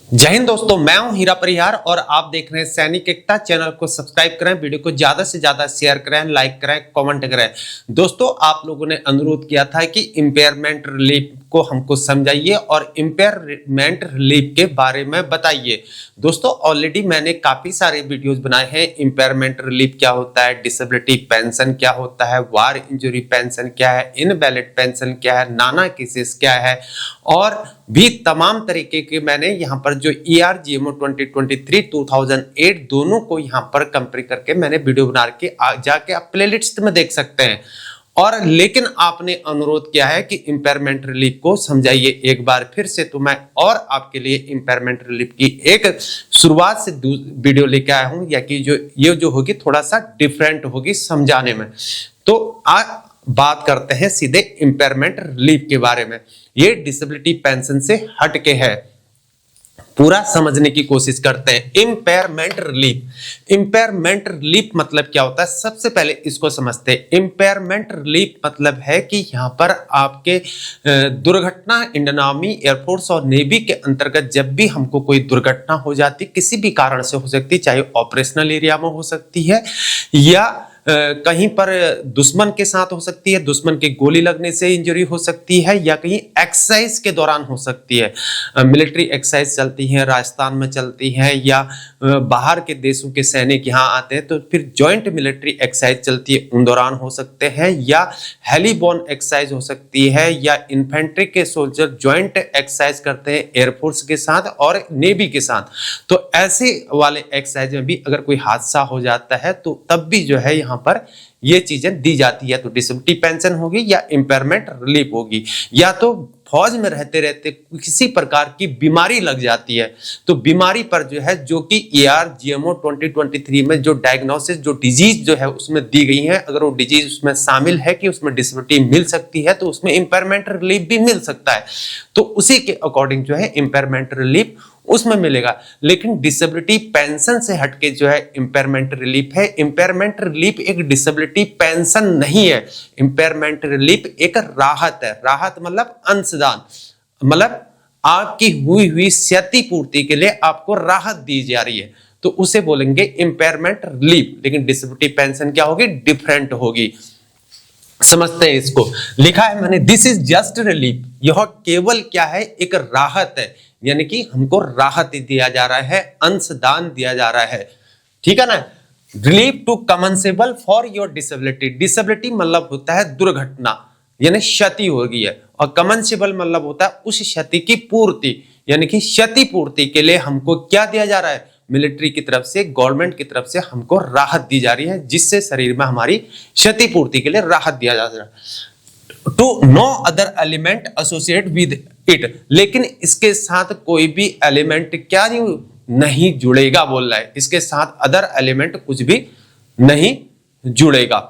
जय हिंद दोस्तों, मैं हूं हीरा परिहार और आप देख रहे हैं सैनिक एकता। चैनल को सब्सक्राइब करें, वीडियो को ज्यादा से ज्यादा शेयर करें, लाइक करें, कमेंट करें। दोस्तों, आप लोगों ने अनुरोध किया था कि इंपेयरमेंट रिलीफ को हमको समझाइए और इंपेयरमेंट रिलीफ के बारे में बताइए। दोस्तों, ऑलरेडी मैंने काफी सारे वीडियोस बनाए हैं। इंपेयरमेंट रिलीफ क्या होता है, डिसेबिलिटी पेंशन क्या होता है, वार इंजरी पेंशन क्या है, इनवैलिड पेंशन क्या है, नाना केसेस क्या है, और भी तमाम तरीके के मैंने यहाँ पर जो ERGMO 2023 2008 दोनों को यहाँ पर कंपेयर करके मैंने वीडियो बना के जाके आप प्लेलिस्ट में देख सकते हैं। और लेकिन आपने अनुरोध किया है कि इंपेयरमेंट रिलीफ को समझाइए एक बार फिर से, तो मैं और आपके लिए इंपेयरमेंट रिलीफ की एक शुरुआत से वीडियो लेके आया हूं, या कि जो ये जो होगी थोड़ा सा डिफरेंट होगी समझाने में। तो बात करते हैं सीधे इंपेयरमेंट रिलीफ के बारे में। ये डिसेबिलिटी पेंशन से हटके है, पूरा समझने की कोशिश करते हैं। इंपेयरमेंट रिलीफ मतलब क्या होता है, सबसे पहले इसको समझते हैं। इंपेयरमेंट रिलीफ मतलब है कि यहाँ पर आपके दुर्घटना, इंडियन आर्मी, एयरफोर्स और नेवी के अंतर्गत जब भी हमको कोई दुर्घटना हो जाती, किसी भी कारण से हो सकती, चाहे ऑपरेशनल एरिया में हो सकती है या कहीं पर दुश्मन के साथ हो सकती है, दुश्मन की गोली लगने से इंजरी हो सकती है, या कहीं एक्सरसाइज के दौरान हो सकती है। मिलिट्री एक्सरसाइज चलती है, राजस्थान में चलती है, या बाहर के देशों के सैनिक यहाँ आते हैं तो फिर जॉइंट मिलिट्री एक्सरसाइज चलती है, उन दौरान हो सकते हैं, या हेलीबॉर्न एक्सरसाइज हो सकती है, या इन्फेंट्री के सोल्जर जॉइंट एक्सरसाइज करते हैं एयरफोर्स के साथ और नेवी के साथ। तो ऐसे वाले एक्सरसाइज में भी अगर कोई हादसा हो जाता है तो तब भी जो है यहाँ पर ये चीजें दी जाती है। तो डिसेबिलिटी पेंशन होगी या इंपेयरमेंट रिलीफ होगी, या तो फौज में रहते रहते किसी प्रकार की बीमारी लग जाती है तो बीमारी पर जो है, जो कि ERGMO 2023 में जो डायग्नोसिस, जो डिजीज जो है उसमें दी गई है, अगर वो डिजीज उसमें शामिल है कि उसमें डिसेबिलिटी मिल सकती है तो उसमें इंपेयरमेंट रिलीफ भी मिल सकता है। तो उसी के अकॉर्डिंग जो है इंपेयरमेंट रिलीफ उसमें मिलेगा। लेकिन डिसेबिलिटी पेंशन से हटके जो है इंपेयरमेंट रिलीफ है। इंपेयरमेंट रिलीफ एक डिसेबिलिटी पेंशन नहीं है। इंपेयरमेंट रिलीफ एक राहत है। राहत मतलब अंशदान, मतलब आपकी हुई क्षति पूर्ति के लिए आपको राहत दी जा रही है, तो उसे बोलेंगे इंपेयरमेंट रिलीफ। लेकिन डिसेबिलिटी पेंशन क्या होगी, डिफरेंट होगी। समझते हैं इसको। लिखा है मैंने, दिस इज जस्ट रिलीफ। यह केवल क्या है, एक राहत है, यानी कि हमको राहत दिया जा रहा है, अंशदान दिया जा रहा है। ठीक है ना। Relief to compensable for your disability. Disability मतलब होता है दुर्घटना, यानी क्षति हो गई है, और कमेंसेबल मतलब होता है उस क्षति की पूर्ति, यानी कि क्षति पूर्ति के लिए हमको क्या दिया जा रहा है, मिलिट्री की तरफ से, गवर्नमेंट की तरफ से हमको राहत दी जा रही है, जिससे शरीर में हमारी क्षति पूर्ति के लिए राहत दिया जा रहा है। To no other element associate with it. लेकिन इसके साथ कोई भी एलिमेंट क्या नहीं जुड़ेगा, बोल रहा है। इसके साथ अदर एलिमेंट कुछ भी नहीं जुड़ेगा।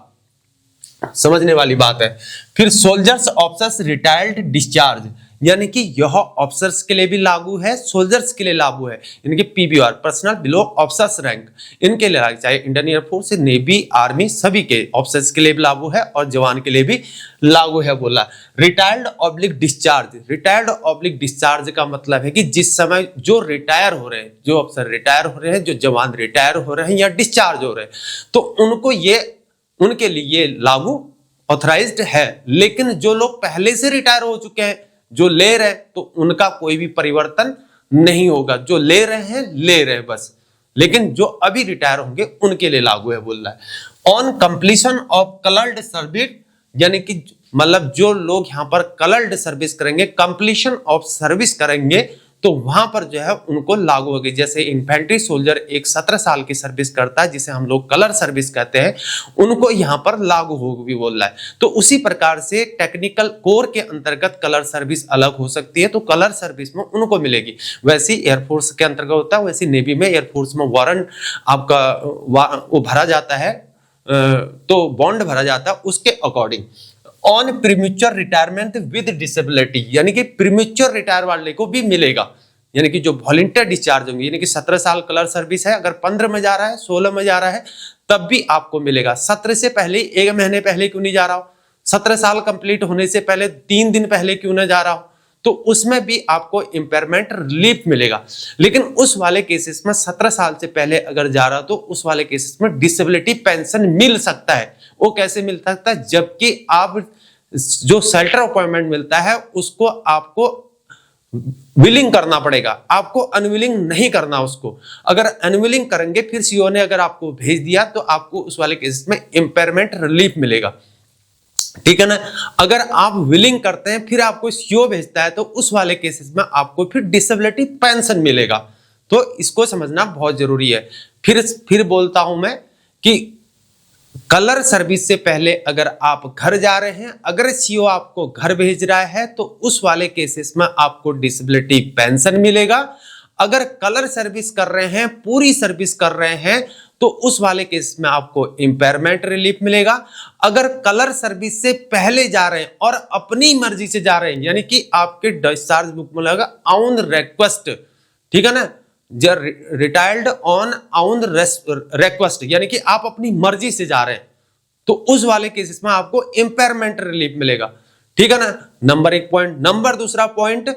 समझने वाली बात है। फिर सोल्जर्स, ऑफिसर्स, रिटायर्ड, डिस्चार्ज, यानी कि यह ऑफिसर्स के लिए भी लागू है, सोल्जर्स के लिए लागू है, यानी कि PBR, personal below officers rank, इनके लिए लागू, चाहे इंडियन एयरफोर्स, नेवी, आर्मी, सभी के ऑफिसर्स के लिए भी लागू है और जवान के लिए भी लागू है, बोला। Retired oblique discharge. Retired oblique discharge का मतलब है कि जिस समय जो रिटायर हो रहे हैं, जो अफसर रिटायर हो रहे हैं, जो जवान रिटायर हो रहे हैं या डिस्चार्ज हो रहे हैं, तो उनको ये, उनके लिए लागू ऑथराइज्ड है। लेकिन जो लोग पहले से रिटायर हो चुके हैं, जो ले रहे हैं, तो उनका कोई भी परिवर्तन नहीं होगा। जो ले रहे हैं ले रहे हैं बस, लेकिन जो अभी रिटायर होंगे उनके लिए लागू है, बोल रहा है। On completion of coloured service, यानी कि मतलब जो लोग यहां पर कलर्ड सर्विस करेंगे, कंप्लीशन ऑफ सर्विस करेंगे, तो वहां पर जो है उनको लागू होगी। जैसे इन्फेंट्री सोल्जर एक 17 साल की सर्विस करता है, जिसे हम लोग कलर सर्विस कहते हैं, उनको यहां पर लागू होगी, बोल रहा है। तो उसी प्रकार से टेक्निकल कोर के अंतर्गत कलर सर्विस अलग हो सकती है, तो कलर सर्विस में उनको मिलेगी। वैसे एयरफोर्स के अंतर्गत होता है, वैसे नेवी में, एयरफोर्स में वारंट आपका वो भरा जाता है, तो बॉन्ड भरा जाता है उसके according. On premature retirement with disability, यानी कि प्रीमेच्योर रिटायर वाले को भी मिलेगा, यानी कि जो वॉलंटियर डिस्चार्ज होंगे, यानी कि 17 साल कलर सर्विस है, अगर 15 में जा रहा है, 16 में जा रहा है, तब भी आपको मिलेगा। 17 से पहले, 1 महीने पहले क्यों नहीं जा रहा हो, 17 साल कंप्लीट होने से पहले 3 दिन पहले क्यों ना जा रहा हो, तो उसमें भी आपको इम्पेयरमेंट रिलीफ मिलेगा। लेकिन उस वाले केसेस में 17 साल से पहले अगर जा रहा तो उस वाले केसेस में डिसेबिलिटी पेंशन मिल सकता है। वो कैसे मिल सकता है? जबकि आप जो शेल्टर अपॉइंटमेंट मिलता है उसको आपको विलिंग करना पड़ेगा, आपको अनविलिंग नहीं करना उसको। अगर अनविलिंग करेंगे फिर सीओ ने अगर आपको भेज दिया तो आपको उस वाले केस में इम्पेयरमेंट रिलीफ मिलेगा, ठीक है ना। अगर आप विलिंग करते हैं फिर आपको सीओ भेजता है तो उस वाले केसेस में आपको फिर डिसेबिलिटी पेंशन मिलेगा। तो इसको समझना बहुत जरूरी है। फिर बोलता हूं मैं कि कलर सर्विस से पहले अगर आप घर जा रहे हैं, अगर सीओ आपको घर भेज रहा है तो उस वाले केसेस में आपको डिसेबिलिटी पेंशन मिलेगा। अगर कलर सर्विस कर रहे हैं, पूरी सर्विस कर रहे हैं, तो उस वाले केस में आपको इम्पेयरमेंट रिलीफ मिलेगा। अगर कलर सर्विस से पहले जा रहे हैं और अपनी मर्जी से जा रहे हैं, यानी कि आपके डिस्चार्ज बुक में लगा ऑन रिक्वेस्ट, ठीक है ना, रिटायर्ड ऑन रिक्वेस्ट, यानी कि आप अपनी मर्जी से जा रहे हैं, तो उस वाले केसेस में आपको इम्पेयरमेंट रिलीफ मिलेगा, ठीक है ना। Number 1 point. नंबर 2 पॉइंट,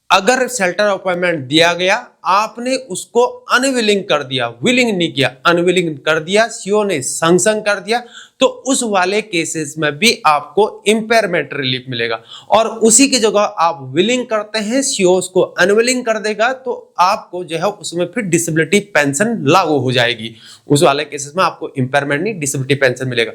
अगर शेल्टर अपॉइंटमेंट दिया गया, आपने उसको अनविलिंग कर दिया, विलिंग नहीं किया, अनविलिंग कर दिया, सीओ ने संग कर दिया, तो उस वाले केसेस में भी आपको इम्पेयरमेंट रिलीफ मिलेगा। और उसी की जगह आप विलिंग करते हैं, सीओ उसको अनविलिंग कर देगा, तो आपको जो है उसमें फिर डिसेबिलिटी पेंशन लागू हो जाएगी। उस वाले केसेस में आपको इम्पेयरमेंट नहीं, डिसेबिलिटी पेंशन मिलेगा।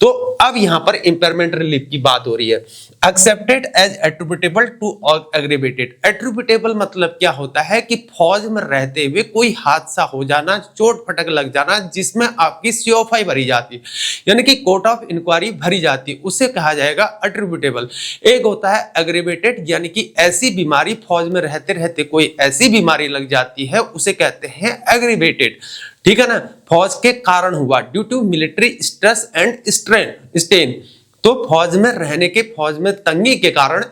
तो अब यहां पर इम्पेयरमेंट रिलीफ की बात हो रही है। Accepted as attributable to aggravated. Attributable मतलब क्या होता है कि फौज में रहते हुए कोई हादसा हो जाना, चोट फटक लग जाना, जिसमें आपकी सीओफाई भरी जाती है, यानी कि कोर्ट ऑफ इंक्वायरी भरी जाती है, उसे कहा जाएगा एट्रिब्यूटेबल। एक होता है एग्रीवेटेड, यानी कि ऐसी बीमारी फौज में रहते रहते कोई ऐसी बीमारी लग जाती है, उसे कहते हैं एग्रीवेटेड, ठीक है ना, फौज के कारण हुआ, due to military stress and strain. तो फौज में रहने के, फौज में तंगी के कारण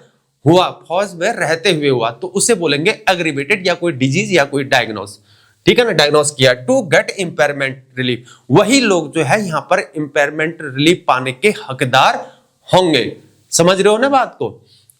हुआ, फौज में रहते हुए हुआ, तो उसे बोलेंगे एग्रीवेटेड, या कोई डिजीज या कोई डायग्नोस, ठीक है ना, डायग्नोस किया। टू गेट इम्पेयरमेंट रिलीफ, वही लोग जो है यहां पर इम्पेयरमेंट रिलीफ पाने के हकदार होंगे। समझ रहे हो ना बात को।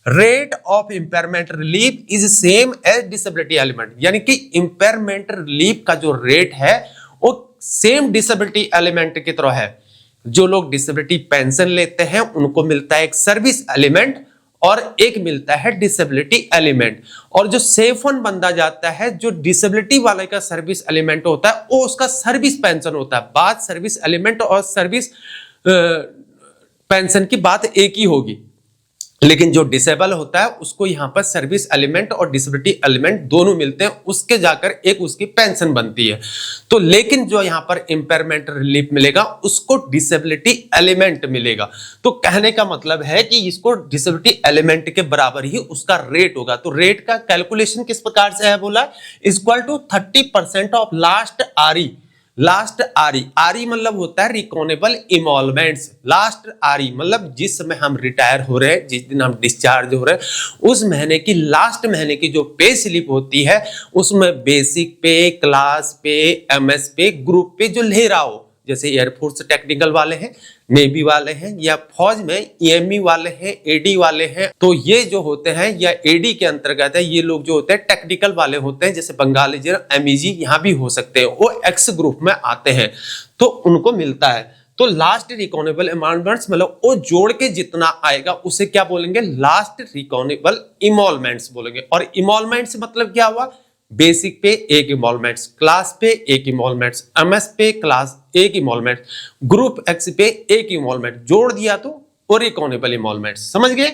Rate of impairment relief is same as disability element, यानी कि इम्पेयरमेंट रिलीफ का जो रेट है वो सेम डिसेबिलिटी एलिमेंट की तरह है। जो लोग डिसेबिलिटी पेंशन लेते हैं उनको मिलता है एक सर्विस एलिमेंट और एक मिलता है डिसेबिलिटी एलिमेंट। और जो सेफ वन बंदा जाता है, जो डिसेबिलिटी वाले का सर्विस एलिमेंट होता है, वो उसका सर्विस पेंशन होता है। बात सर्विस एलिमेंट और सर्विस पेंशन की बात एक ही होगी, लेकिन जो डिसेबल होता है उसको यहां पर सर्विस एलिमेंट और डिसेबिलिटी एलिमेंट दोनों मिलते हैं, उसके जाकर एक उसकी पेंशन बनती है। तो लेकिन जो यहां पर इम्पेयरमेंट रिलीफ मिलेगा उसको डिसेबिलिटी एलिमेंट मिलेगा। तो कहने का मतलब है कि इसको डिसेबिलिटी एलिमेंट के बराबर ही उसका रेट होगा। तो रेट का कैलकुलेशन किस प्रकार से है बोला, equal to 30% of last RE. Last RE, RE मतलब होता है रिकॉनेबल इमॉल्वमेंट्स। लास्ट आरई मतलब जिस समय हम रिटायर हो रहे हैं, जिस दिन हम डिस्चार्ज हो रहे हैं, उस महीने की लास्ट महीने की जो पे स्लिप होती है उसमें बेसिक पे, क्लास पे, एमएस पे, ग्रुप पे जो ले रहा हो, जैसे एयरफोर्स टेक्निकल वाले हैं, नेवी वाले हैं, या फौज में ईएमई वाले हैं, एडी वाले हैं, तो ये जो होते हैं या एडी के अंतर्गत है, ये लोग जो होते हैं टेक्निकल वाले होते हैं, जैसे बंगाली एमईजी यहाँ भी हो सकते हैं, वो एक्स ग्रुप में आते हैं, तो उनको मिलता है। तो लास्ट रिकॉनेबल इमॉल्वमेंट्स मतलब वो जोड़ के जितना आएगा उसे क्या बोलेंगे, लास्ट रिकॉनेबल इमॉल्वमेंट्स बोलेंगे। और इमॉल्वमेंट्स मतलब क्या हुआ, बेसिक पे एक इमॉल्वमेंट्स, क्लास पे एक इमॉल्वमेंट्स, एमएस पे क्लास एक इमॉल्वमेंट, ग्रुप एक्स पे एक इमॉल्वमेंट, जोड़ दिया तो और इकोनॉमिकल इमॉल्वमेंट्स। समझ गए।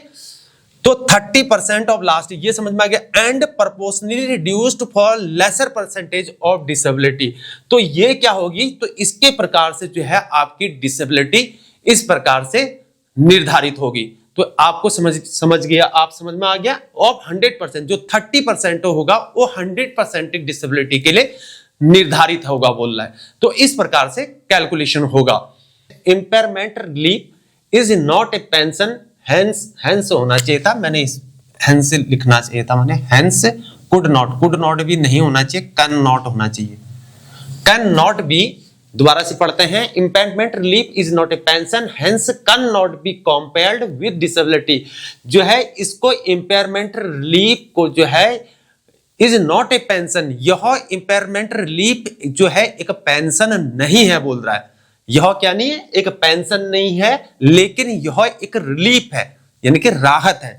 तो 30% ऑफ लास्ट, ये समझ में आ गया। And proportionally reduced for lesser percentage of disability, तो ये क्या होगी, तो इसके प्रकार से जो है आपकी डिसेबिलिटी इस प्रकार से निर्धारित होगी। तो आपको समझ गया, आप समझ में आ गया। ऑफ 100%, जो 30% होगा वो 100% डिसेबिलिटी के लिए निर्धारित होगा बोल रहा है। तो इस प्रकार से कैलकुलेशन होगा। Impairment relief is not a pension, hence होना चाहिए था, मैंने इस हेंस लिखना चाहिए था, मैंने हेंस कुड नॉट भी नहीं होना चाहिए, कैन नॉट होना चाहिए। कैन नॉट बी दोबारा से पढ़ते हैं, impairment relief is not a pension, hence can not be compared with disability. जो है इसको इम्पेयरमेंट रिलीफ को जो है इज नॉट ए पेंशन, यह इम्पेयरमेंट रिलीफ जो है एक पेंशन नहीं है बोल रहा है। यह क्या नहीं है, एक पेंशन नहीं है, लेकिन यह एक रिलीफ है यानी कि राहत है।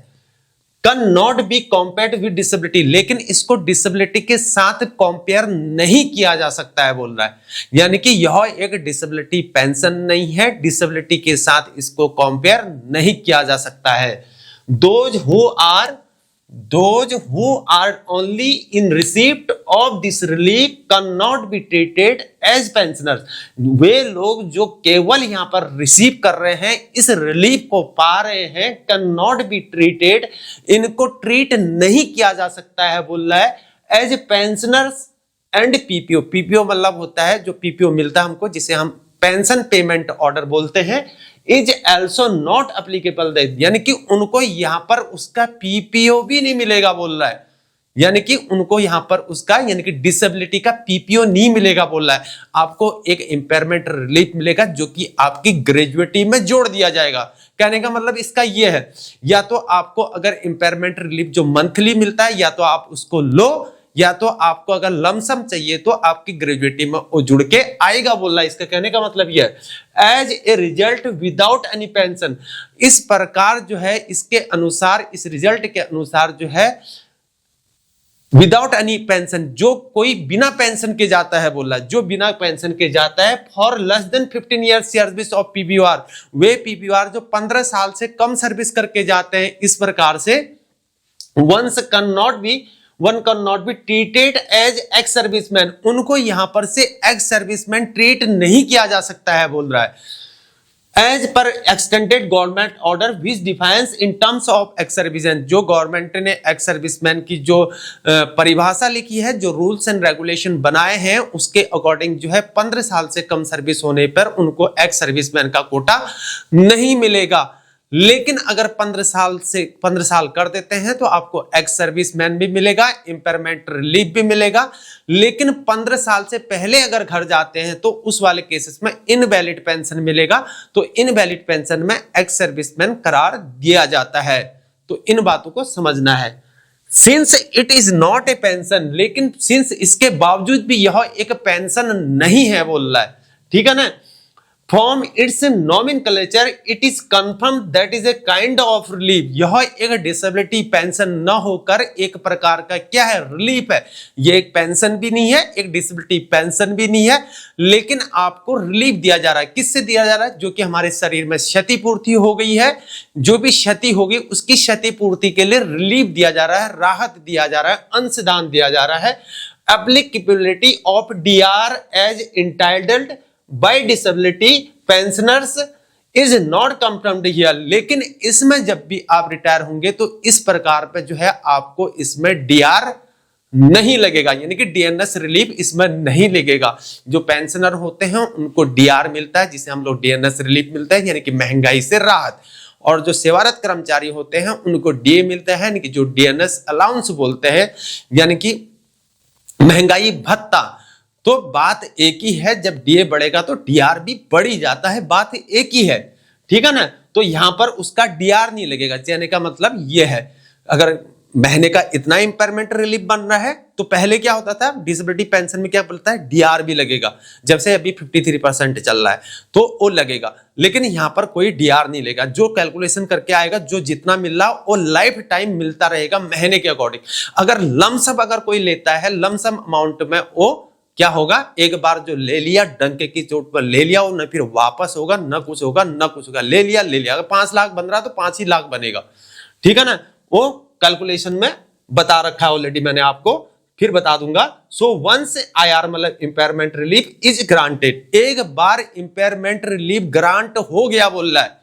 Can not be compared with disability, लेकिन इसको डिसेबिलिटी के साथ कंपेयर नहीं किया जा सकता है बोल रहा है। यानी कि यह एक डिसेबिलिटी पेंशन नहीं है, डिसेबिलिटी के साथ इसको कंपेयर नहीं किया जा सकता है। Those who are only in receipt of this relief cannot be treated as pensioners। वे लोग जो केवल यहां पर रिसीव कर रहे हैं, इस रिलीफ को पा रहे हैं, cannot be treated, इनको ट्रीट नहीं किया जा सकता है बोल रहा है as pensioners and PPO. PPO मतलब होता है जो पीपीओ मिलता है हमको, जिसे हम पेंशन पेमेंट ऑर्डर बोलते हैं, इज ऑल्सो नॉट एप्लीकेबल, यानी कि उनको यहां पर उसका पीपीओ भी नहीं मिलेगा बोल रहा है। यानी कि उनको यहां पर उसका यानी कि डिसेबिलिटी का पीपीओ नहीं मिलेगा बोल रहा है। आपको एक इम्पेयरमेंट रिलीफ मिलेगा जो कि आपकी ग्रेजुएटी में जोड़ दिया जाएगा। कहने का मतलब इसका यह है, या तो आपको अगर इम्पेयरमेंट रिलीफ जो मंथली मिलता है या तो आप उसको लो, या तो आपको अगर लमसम चाहिए तो आपकी ग्रेजुएटी में वो जुड़ के आएगा बोल रहा है। इसका कहने का मतलब यह है as a result without any pension. इस प्रकार जो है इसके अनुसार, इस रिजल्ट के अनुसार जो है विदाउट एनी पेंशन, जो कोई बिना पेंशन के जाता है बोल रहा है, जो बिना पेंशन के जाता है for less than 15 years service of PBR, way PBR जो 15 साल से कम सर्विस करके जाते हैं, इस प्रकार से one cannot be treated as ex serviceman, उनको यहां पर से एक्स सर्विसमैन ट्रीट नहीं किया जा सकता है बोल रहा है। As per extended government order which defines in terms of ex serviceman, जो गवर्नमेंट ने एक्स सर्विसमैन की जो परिभाषा लिखी है, जो रूल्स एंड रेगुलेशन बनाए हैं, उसके अकॉर्डिंग जो है 15 साल से कम सर्विस होने पर उनको एक्स सर्विसमैन का कोटा नहीं मिलेगा। लेकिन अगर 15 साल कर देते हैं तो आपको एक्स सर्विसमैन भी मिलेगा, इम्पेयरमेंट रिलीफ भी मिलेगा। लेकिन 15 साल से पहले अगर घर जाते हैं तो उस वाले केसेस में इनवैलिड पेंशन मिलेगा, तो इनवैलिड पेंशन में एक्स सर्विसमैन करार दिया जाता है। तो इन बातों को समझना है। Since it is not a pension, लेकिन सिंस इसके बावजूद भी यह एक पेंशन नहीं है बोल रहा है, ठीक है ना। From its nomenclature, it is confirmed that is a kind of relief। यह एक डिसेबिलिटी पेंशन न होकर एक प्रकार का क्या है, रिलीफ है। यह एक पेंशन भी नहीं है, एक डिसेबिलिटी पेंशन भी नहीं है, लेकिन आपको रिलीफ दिया जा रहा है। किससे दिया जा रहा है? जो कि हमारे शरीर में क्षतिपूर्ति हो गई है, जो भी क्षति होगी उसकी क्षतिपूर्ति के लिए रिलीफ दिया जा रहा है, राहत दिया जा रहा है, अंशदान दिया जा रहा है। Applicability of DR as entitled by disability pensioners is not confirmed here. लेकिन इसमें जब भी आप रिटायर होंगे तो इस प्रकार पे जो है आपको इसमें डीआर नहीं लगेगा, यानी कि डीएनएस रिलीफ इसमें नहीं लगेगा। जो पेंशनर होते हैं उनको डीआर मिलता है, जिसे हम लोग डीएनएस रिलीफ मिलता है, यानी कि महंगाई से राहत। और जो सेवारत कर्मचारी होते हैं उनको डीए मिलता है, यानी कि जो डीएनएस अलाउंस बोलते हैं, यानी कि महंगाई भत्ता। तो बात एक ही है, जब डीए बढ़ेगा तो डीआर भी बढ़ ही जाता है, बात एक ही है, ठीक है ना। तो यहां पर उसका डीआर नहीं लगेगा। कहने का मतलब यह है, अगर महीने का इतना इम्पेयरमेंट रिलीफ बन रहा है तो पहले क्या होता था, डिसेबिलिटी पेंशन में क्या बोलता है, डीआर भी लगेगा। जब से अभी 53% चल रहा है तो वो लगेगा, लेकिन यहां पर कोई डीआर नहीं लेगा। जो कैलकुलेशन करके आएगा, जो जितना मिल रहा वो लाइफ टाइम मिलता रहेगा महीने के अकॉर्डिंग। अगर लमसम अगर कोई लेता है, लमसम अमाउंट में वो क्या होगा, एक बार जो ले लिया डंके की चोट पर ले लिया, वो न फिर वापस होगा, न कुछ होगा, न कुछ होगा। ले लिया अगर 5 लाख बन रहा तो 5 ही लाख बनेगा, ठीक है ना। वो कैलकुलेशन में बता रखा है ऑलरेडी मैंने आपको, फिर बता दूंगा। सो वंस आईआर मतलब इम्पेयरमेंट रिलीफ इज ग्रांटेड, एक बार इम्पेयरमेंट रिलीफ ग्रांट हो गया बोल रहा है,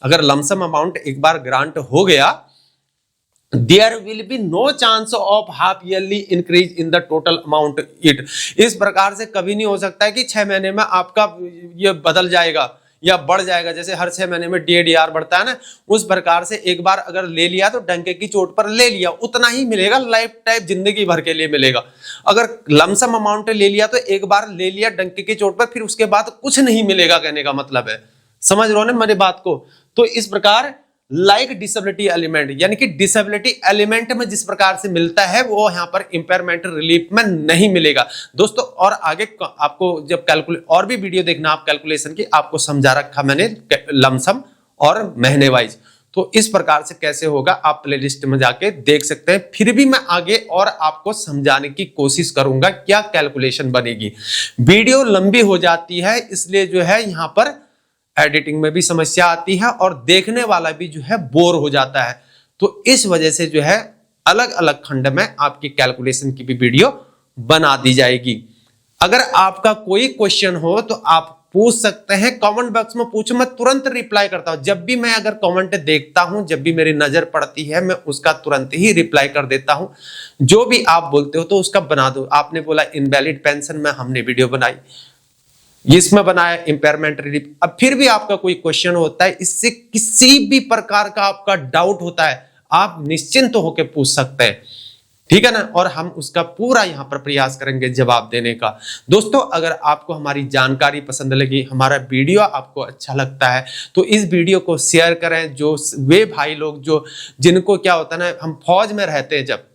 अगर लमसम अमाउंट एक बार ग्रांट हो गया, there will be no chance of half yearly increase in the total amount it. इस प्रकार से कभी नहीं हो सकता है कि 6 महीने में आपका ये बदल जाएगा, या बढ़ जाएगा, जैसे हर 6 महीने में DAR बढ़ता है ना, उस प्रकार से एक बार अगर ले लिया तो डंके की चोट पर ले लिया, उतना ही मिलेगा, लाइफ टाइम जिंदगी भर के लिए मिलेगा। अगर लमसम अमाउंट ले लिया तो एक बार ले लिया डंके की चोट पर, फिर उसके बाद कुछ नहीं मिलेगा, कहने का मतलब है। समझ रहे हो ना मेरी बात को? तो इस प्रकार लाइक डिसेबिलिटी एलिमेंट, यानी कि डिसेबिलिटी एलिमेंट में जिस प्रकार से मिलता है वो यहाँ पर इंपेयरमेंट रिलीफ में नहीं मिलेगा दोस्तों। और आगे आपको जब कैलकुलेट और भी वीडियो देखना आप कैलकुलेशन की, आपको समझा रखा मैंने लमसम और महीने वाइज। तो इस प्रकार से कैसे होगा आप प्लेलिस्ट में जाके देख सकते हैं। फिर भी मैं आगे और आपको समझाने की कोशिश करूंगा क्या कैलकुलेशन बनेगी। वीडियो लंबी हो जाती है, इसलिए जो है यहाँ पर एडिटिंग में भी समस्या आती है और देखने वाला भी जो है बोर हो जाता है। तो इस वजह से जो है अलग अलग खंड में आपकी कैलकुलेशन की भी वीडियो बना दी जाएगी। अगर आपका कोई क्वेश्चन हो तो आप पूछ सकते हैं, कमेंट बॉक्स में पूछो, मैं तुरंत रिप्लाई करता हूं। जब भी मैं अगर कमेंट देखता हूं, जब भी मेरी नजर पड़ती है, मैं उसका तुरंत ही रिप्लाई कर देता हूं। जो भी आप बोलते हो तो उसका बना दो। आपने बोला इनवैलिड पेंशन में, हमने वीडियो बनाई, इसमें बनाया इंपेयरमेंट रिलीफ। अब फिर भी आपका कोई क्वेश्चन होता है, इससे किसी भी प्रकार का आपका डाउट होता है, आप निश्चिंत होकर पूछ सकते हैं, ठीक है ना। और हम उसका पूरा यहां पर प्रयास करेंगे जवाब देने का। दोस्तों अगर आपको हमारी जानकारी पसंद लगी, हमारा वीडियो आपको अच्छा लगता है तो इस वीडियो को शेयर करें। जो वे भाई लोग जो जिनको क्या होता है ना, हम फौज में रहते हैं जब,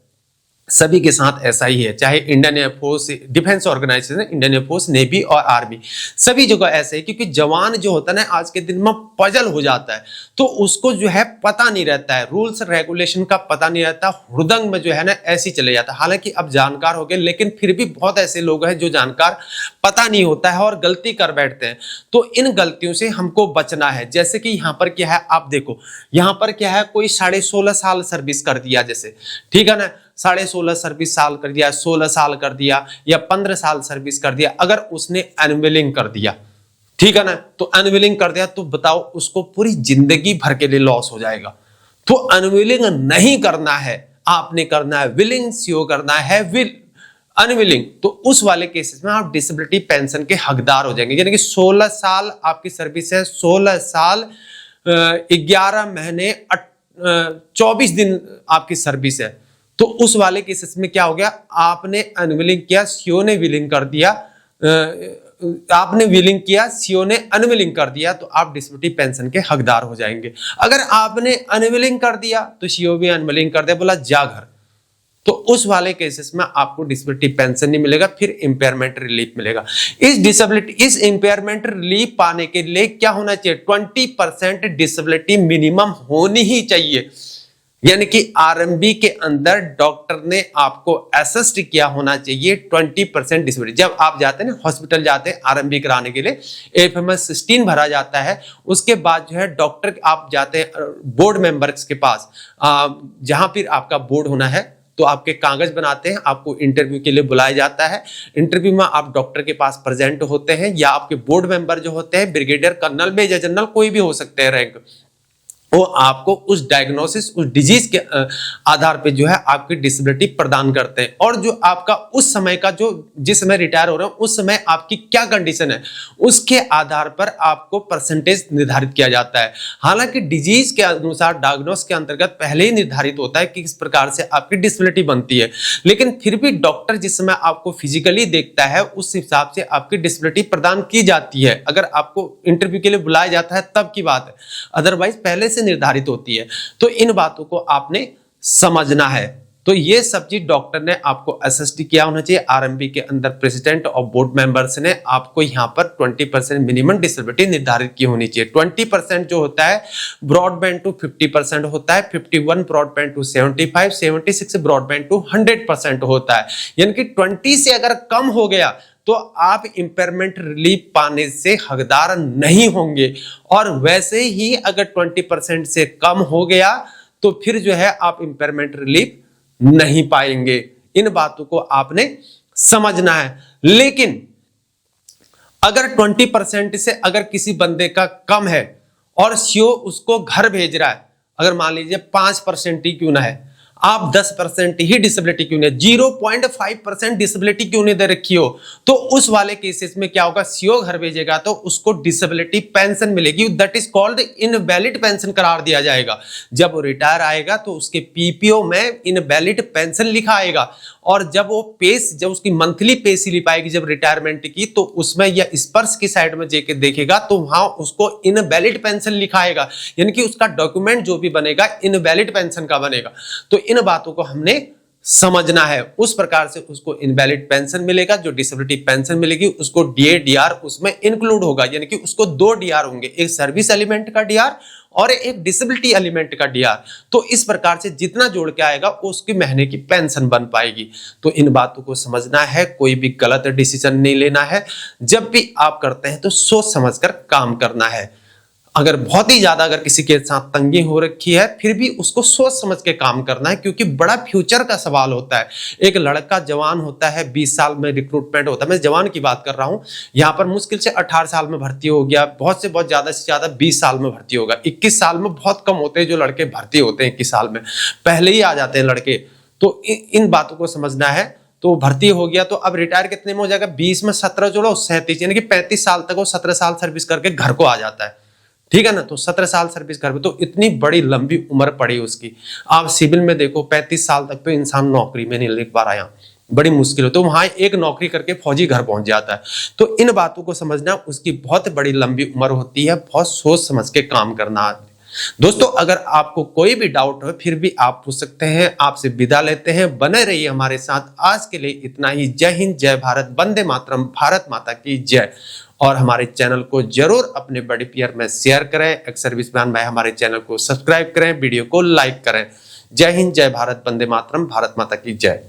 सभी के साथ ऐसा ही है, चाहे Indian air force, defence organisation, Indian air force, navy और आर्मी, सभी जगह ऐसे है। क्योंकि जवान जो होता है ना आज के दिन में पजल हो जाता है, तो उसको जो है पता नहीं रहता है, रूल्स रेगुलेशन का पता नहीं रहता, हुड़दंग में जो है ना ऐसे चले जाता है। हालांकि अब जानकार हो गए, लेकिन फिर भी बहुत ऐसे लोग हैं जो जानकार पता नहीं होता है और गलती कर बैठते हैं। तो इन गलतियों से हमको बचना है। जैसे कि यहाँ पर क्या है, आप देखो यहाँ पर क्या है, कोई 16.5 साल सर्विस कर दिया जैसे, ठीक है ना, 16.5 सर्विस साल कर दिया, 16 साल कर दिया या 15 साल सर्विस कर दिया। अगर उसने अनविलिंग कर दिया, ठीक है ना, तो अनविलिंग कर दिया तो बताओ उसको पूरी जिंदगी भर के लिए लॉस हो जाएगा। तो अनविलिंग नहीं करना है, आपने करना है विलिंग, सीओ करना है विल अनविलिंग। तो उस वाले केसेस में आप डिसेबिलिटी पेंशन के हकदार हो जाएंगे। यानी कि 16 साल आपकी सर्विस है, 16 साल 11 महीने 24 दिन आपकी सर्विस है। तो उस वाले केसेस में क्या हो गया, आपने अनविलिंग किया, सीओ ने विलिंग कर दिया, आपने विलिंग किया, सीओ ने अनविलिंग कर दिया, तो आप डिसेबिलिटी पेंशन के हकदार हो जाएंगे। अगर आपने अनविलिंग कर दिया तो सीओ भी अनविलिंग कर दिया, बोला जा घर, तो उस वाले केसेस में आपको डिसेबिलिटी पेंशन नहीं मिलेगा, फिर इंपेयरमेंट रिलीफ मिलेगा। इस इंपेयरमेंट रिलीफ पाने के लिए क्या होना चाहिए, 20% डिसेबिलिटी मिनिमम होनी ही चाहिए। यानी कि आरएमबी के अंदर डॉक्टर ने आपको असिस्ट किया होना चाहिए 20% डिसेबिलिटी। जब आप जाते हैं ना हॉस्पिटल जाते हैं आरएमबी कराने के लिए, एफएमएस 16 भरा जाता है, उसके बाद जो है डॉक्टर आप जाते हैं बोर्ड मेंबर्स के पास, जहां फिर आपका बोर्ड होना है, तो आपके कागज बनाते हैं, आपको इंटरव्यू के लिए बुलाया जाता है। इंटरव्यू में आप डॉक्टर के पास प्रेजेंट होते हैं, या आपके बोर्ड मेंबर जो होते हैं ब्रिगेडियर, कर्नल, मेजर जनरल, कोई भी हो सकते हैं रैंक, वो आपको उस डायग्नोसिस, उस डिजीज के आधार पे जो है आपकी डिसेबिलिटी प्रदान करते हैं। और जो आपका उस समय का जो जिस समय रिटायर हो रहे हो उस समय आपकी क्या कंडीशन है, उसके आधार पर आपको परसेंटेज निर्धारित किया जाता है। हालांकि डिजीज के अनुसार डायग्नोस के अंतर्गत पहले ही निर्धारित होता है कि किस प्रकार से आपकी डिसेबिलिटी बनती है, लेकिन फिर भी डॉक्टर जिस समय आपको फिजिकली देखता है उस हिसाब से आपकी डिसेबिलिटी प्रदान की जाती है। अगर आपको इंटरव्यू के लिए बुलाया जाता है तब की बात है, अदरवाइज पहले निर्धारित होती है। तो इन बातों को आपने समझना है। तो ये सब चीज डॉक्टर ने आपको असिस्ट किया होना चाहिए। आरएमबी के अंदर प्रेसिडेंट और बोर्ड मेंबर्स ने आपको यहां पर 20% मिनिमम डिसेबिलिटी निर्धारित की होनी चाहिए। 20% जो होता है ब्रॉडबैंड टू 50% होता है, 51 ब्रॉडबैंड टू 75, 76 ब्रॉडबैंड टू 100% होता है। यानी कि 20 से अगर कम हो गया तो आप इंपेयरमेंट रिलीफ पाने से हकदार नहीं होंगे, और वैसे ही अगर 20% से कम हो गया तो फिर जो है आप इंपेयरमेंट रिलीफ नहीं पाएंगे। इन बातों को आपने समझना है। लेकिन अगर 20% से अगर किसी बंदे का कम है और सीओ उसको घर भेज रहा है, अगर मान लीजिए 5% ही क्यों ना है, आप 10% ही डिसेबिलिटी क्यों नहीं, 0.5% डिसेबिलिटी क्यों नहीं दे रखी हो, तो उस वाले केसेस में क्या होगा, सीओ घर भेजेगा तो उसको डिसेबिलिटी पेंशन मिलेगी, that is called invalid pension करार दिया जाएगा। जब वो रिटायर आएगा तो उसके पीपीओ में इनवैलिड पेंशन लिखा आएगा, और जब वो जब उसकी मंथली पे स्लिप आएगी जब रिटायरमेंट की, तो उसमें या स्पर्श की साइड में जाके देखेगा तो वहां उसको इनवैलिड पेंशन लिखा आएगा, यानी कि उसका डॉक्यूमेंट जो भी बनेगा इनवैलिड पेंशन का बनेगा। तो इन बातों को हमने समझना है, उस प्रकार से उसको इनवैलिड पेंशन मिलेगा। जो डिसेबिलिटी पेंशन मिलेगी उसको डीए डीआर उसमें इंक्लूड होगा, यानी कि उसको 2 डीआर होंगे, एक सर्विस एलिमेंट का डीआर और एक डिसेबिलिटी एलिमेंट का डीआर। तो इस प्रकार से जितना जोड़ के आएगा उसकी महीने की पेंशन बन पाएगी। तो इन बातों को समझना है, कोई भी गलत डिसीजन नहीं लेना है। जब भी आप करते हैं तो सोच समझकर काम करना है। अगर बहुत ही ज्यादा अगर किसी के साथ तंगी हो रखी है, फिर भी उसको सोच समझ के काम करना है, क्योंकि बड़ा फ्यूचर का सवाल होता है। एक लड़का जवान होता है, 20 साल में रिक्रूटमेंट होता है, मैं जवान की बात कर रहा हूं, यहां पर मुश्किल से 18 साल में भर्ती हो गया, बहुत से बहुत ज्यादा से ज्यादा 20 साल में भर्ती होगा। 21 साल में बहुत कम होते हैं जो लड़के भर्ती होते हैं, 21 साल में पहले ही आ जाते हैं लड़के। तो इन बातों को समझना है। तो भर्ती हो गया तो अब रिटायर कितने में हो जाएगा, 20 में 17 जोड़ो 37, यानी कि 35 साल तक वो 17 साल सर्विस करके घर को आ जाता है, ठीक है ना। तो 17 साल सर्विस कर, तो इतनी बड़ी लंबी उम्र पड़ी उसकी। आप सिविल में देखो 35 साल तक तो इंसान नौकरी में नहीं लग पा रहा, यहाँ बड़ी मुश्किल हो, तो वहां एक नौकरी करके फौजी घर पहुंच जाता है। तो इन बातों को समझना, उसकी बहुत बड़ी लंबी उम्र होती है, बहुत सोच समझ के काम करना। दोस्तों अगर आपको कोई भी डाउट हो फिर भी आप पूछ सकते हैं। आपसे विदा लेते हैं, बने रहिए हमारे साथ। आज के लिए इतना ही। जय हिंद, जय भारत, वंदे मातरम, भारत माता की जय। और हमारे चैनल को जरूर अपने बड़े प्यार में शेयर करें। एक्स सर्विसमैन भाई हमारे चैनल को सब्सक्राइब करें, वीडियो को लाइक करें। जय हिंद, जय भारत, वंदे मातरम, भारत माता की जय।